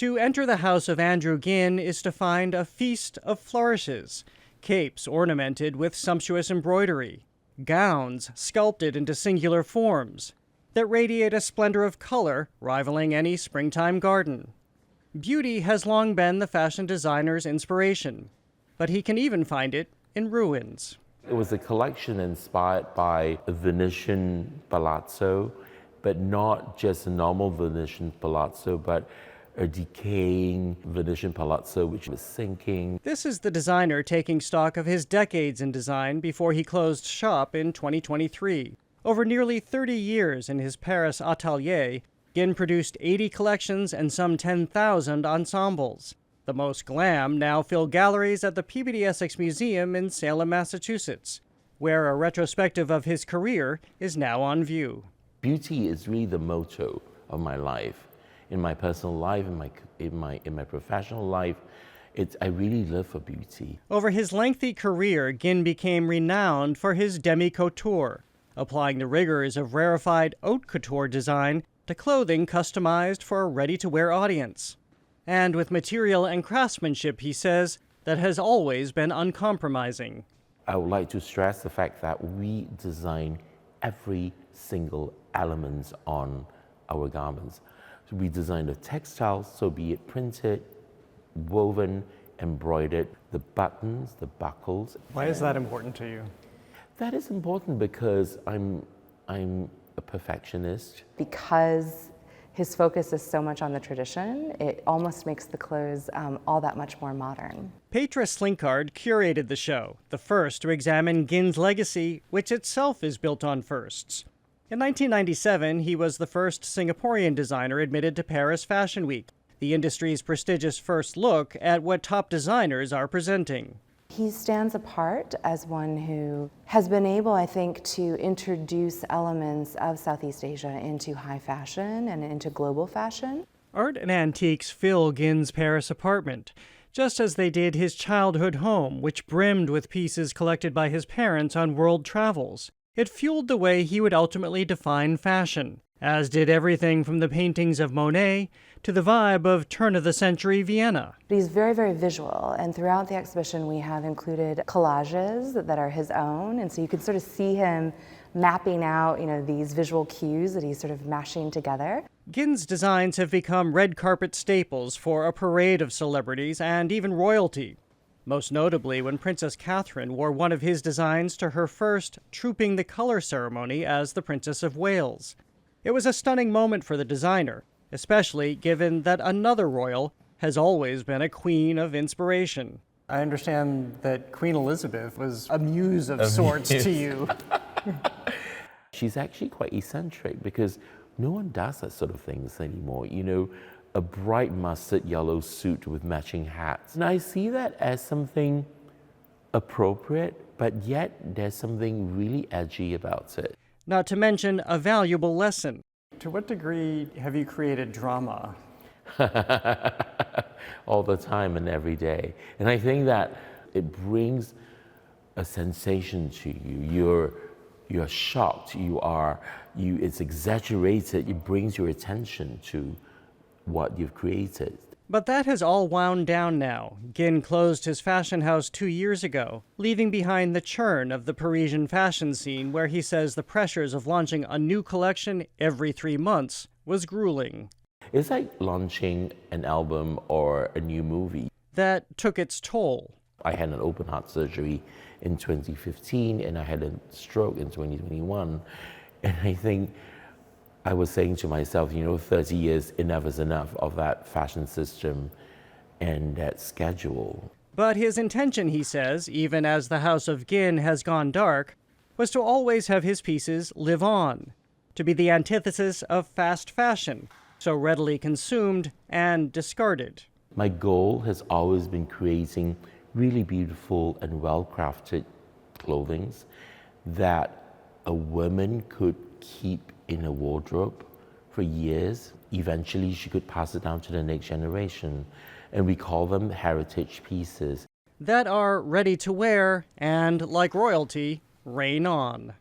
To enter the house of Andrew Ginn is to find a feast of flourishes, capes ornamented with sumptuous embroidery, gowns sculpted into singular forms that radiate a splendor of color rivaling any springtime garden. Beauty has long been the fashion designer's inspiration, but he can even find it in ruins. It was a collection inspired by a Venetian palazzo, but not just a normal Venetian palazzo, but a decaying Venetian palazzo which was sinking. This is the designer taking stock of his decades in design before he closed shop in 2023. Over nearly 30 years in his Paris atelier, Ginn produced 80 collections and some 10,000 ensembles. The most glam now fill galleries at the Peabody Essex Museum in Salem, Massachusetts, where a retrospective of his career is now on view. Beauty is really the motto of my life. In my personal life, in my professional life, I really live for beauty. Over his lengthy career, Ginn became renowned for his demi-couture, applying the rigors of rarefied haute couture design to clothing customized for a ready-to-wear audience. And with material and craftsmanship, he says, that has always been uncompromising. I would like to stress the fact that we design every single element on our garments. So we design the textiles, so be it printed, woven, embroidered, the buttons, the buckles. Why is that important to you? That is important because I'm a perfectionist. Because his focus is so much on the tradition, it almost makes the clothes all that much more modern. Petra Slinkard curated the show, the first to examine Ginn's legacy, which itself is built on firsts. In 1997, he was the first Singaporean designer admitted to Paris Fashion Week, the industry's prestigious first look at what top designers are presenting. He stands apart as one who has been able, I think, to introduce elements of Southeast Asia into high fashion and into global fashion. Art and antiques fill Ginn's Paris apartment, just as they did his childhood home, which brimmed with pieces collected by his parents on world travels. It fueled the way he would ultimately define fashion, as did everything from the paintings of Monet to the vibe of turn-of-the-century Vienna. He's very, very visual, and throughout the exhibition we have included collages that are his own, and so you can sort of see him mapping out, these visual cues that he's sort of mashing together. Ginn's designs have become red carpet staples for a parade of celebrities and even royalty. Most notably when Princess Catherine wore one of his designs to her first Trooping the Colour ceremony as the Princess of Wales. It was a stunning moment for the designer, especially given that another royal has always been a queen of inspiration. I understand that Queen Elizabeth was a muse of sorts to you. She's actually quite eccentric because no one does that sort of things anymore. A bright mustard yellow suit with matching hats. And I see that as something appropriate, but yet there's something really edgy about it. Not to mention a valuable lesson. To what degree have you created drama? All the time and every day. And I think that it brings a sensation to you. You're shocked, it's exaggerated, it brings your attention to what you've created. But that has all wound down now. Ginn closed his fashion house 2 years ago, leaving behind the churn of the Parisian fashion scene where he says the pressures of launching a new collection every 3 months was grueling. It's like launching an album or a new movie. That took its toll. I had an open heart surgery in 2015 and I had a stroke in 2021. And I think I was saying to myself, 30 years, enough is enough of that fashion system and that schedule. But his intention, he says, even as the House of Ginn has gone dark, was to always have his pieces live on, to be the antithesis of fast fashion, so readily consumed and discarded. My goal has always been creating really beautiful and well-crafted clothing that a woman could keep in a wardrobe for years. Eventually, she could pass it down to the next generation, and we call them heritage pieces. That are ready to wear and, like royalty, reign on.